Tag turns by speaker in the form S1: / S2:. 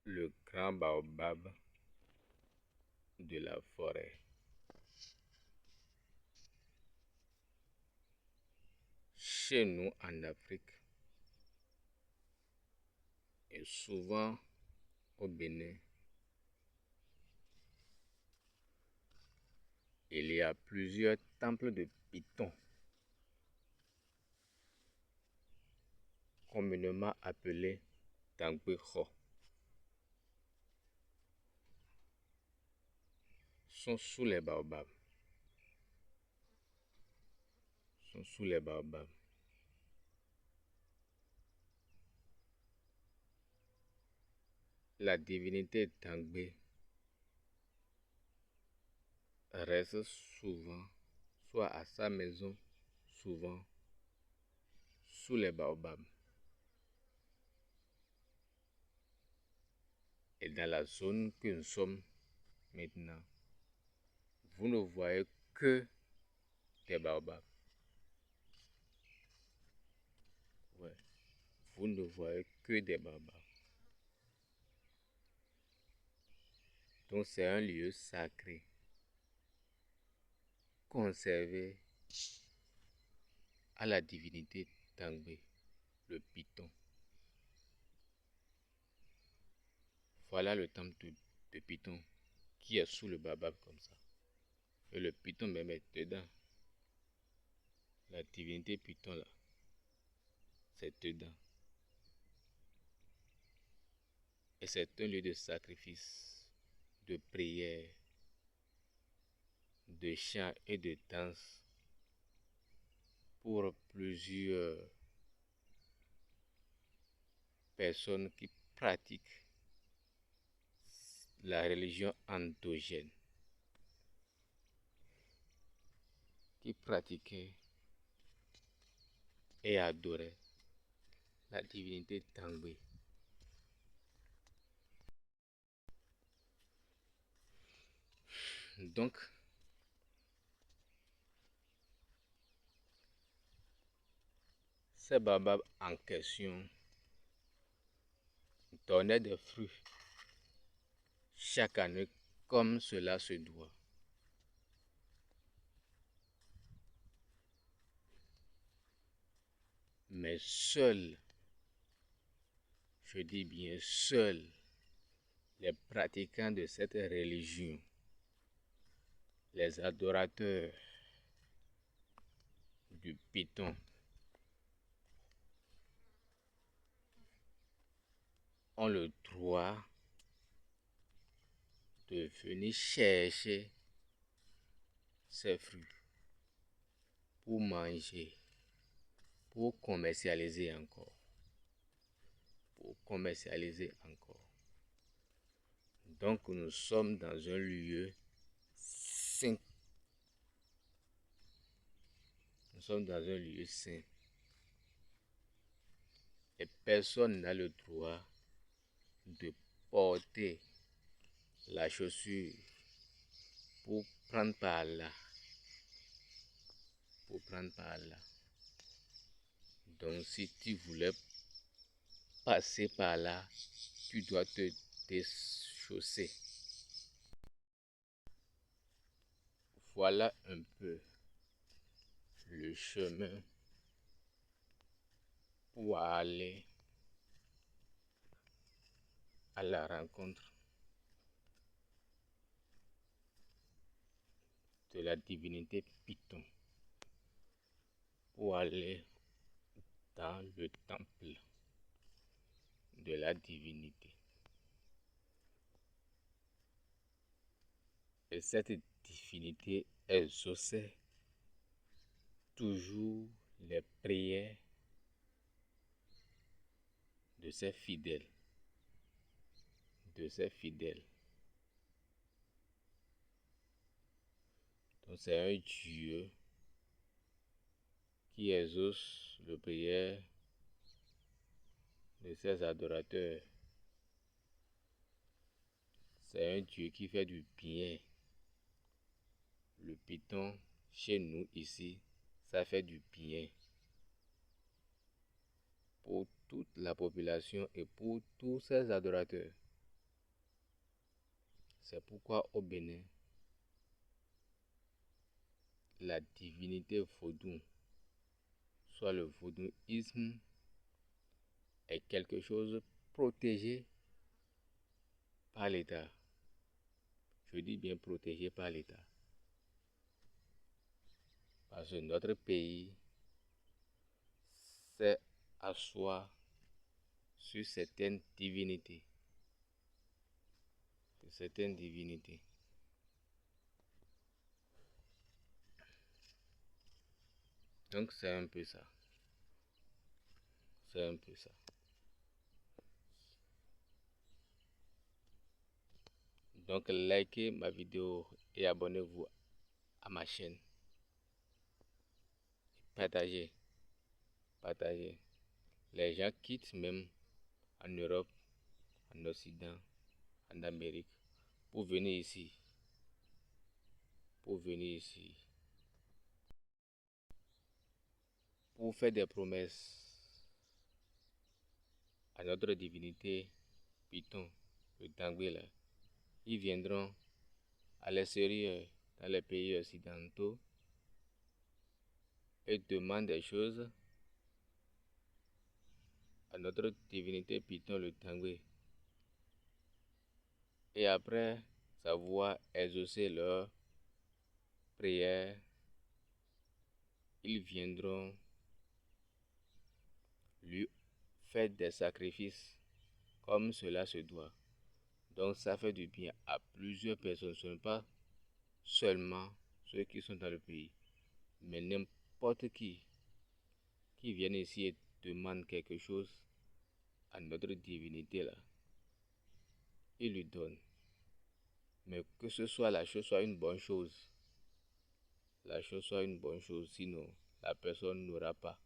S1: le grand baobab de la forêt. Chez nous en Afrique et souvent au Bénin, il y a plusieurs temples de Python, communément appelés Tangbeho, sont sous les baobabs. La divinité Tangbe reste souvent, soit à sa maison, souvent sous les baobabs. Et dans la zone que nous sommes maintenant, vous ne voyez que des baobabs. Ouais, vous ne voyez que des baobabs. Donc c'est un lieu sacré, conservé à la divinité Tangbe, le Python. Voilà le temple de Python qui est sous le baobab comme ça. Et le Python même est dedans. La divinité Python là, c'est dedans. Et c'est un lieu de sacrifice, de prière, de chant et de danse pour plusieurs personnes qui pratiquent la religion endogène, qui pratiquaient et adoraient la divinité Tangbe. Donc, ces baobabs en question donnaient des fruits chaque année comme cela se doit. Mais seuls, je dis bien seuls, les pratiquants de cette religion, les adorateurs du Python, ont le droit de venir chercher ces fruits pour manger, pour commercialiser encore. Donc nous sommes dans un lieu saint. Et personne n'a le droit de porter la chaussure pour prendre par là. Donc si tu voulais passer par là, tu dois te déchausser. Voilà un peu le chemin pour aller à la rencontre de la divinité Python, pour aller dans le temple de la divinité. Et cette divinité exauçait toujours les prières de ses fidèles. Donc c'est un Dieu qui exauce les prières de ses adorateurs. C'est un Dieu qui fait du bien. Le Python, chez nous ici, ça fait du bien pour toute la population et pour tous ses adorateurs. C'est pourquoi au Bénin, la divinité vaudou, soit le vaudouisme, est quelque chose protégé par l'État. Je dis bien protégé par l'État. Parce que notre pays s'est asseoir sur certaines divinités. Donc c'est un peu ça. Donc likez ma vidéo et abonnez-vous à ma chaîne. Partagez. Les gens quittent même en Europe, en Occident, en Amérique, pour venir ici. Pour faire des promesses à notre divinité Python, le Tangwe là. Ils viendront à l'extérieur, dans les pays occidentaux, et demandent des choses à notre divinité Python, le Tangwe. Et après savoir exaucer leurs prières, ils viendront lui faire des sacrifices comme cela se doit. Donc ça fait du bien à plusieurs personnes, ce n'est pas seulement ceux qui sont dans le pays, mais n'importe qui vienne ici et demande quelque chose à notre divinité là, il lui donne. Mais que ce soit la chose soit une bonne chose, sinon la personne n'aura pas.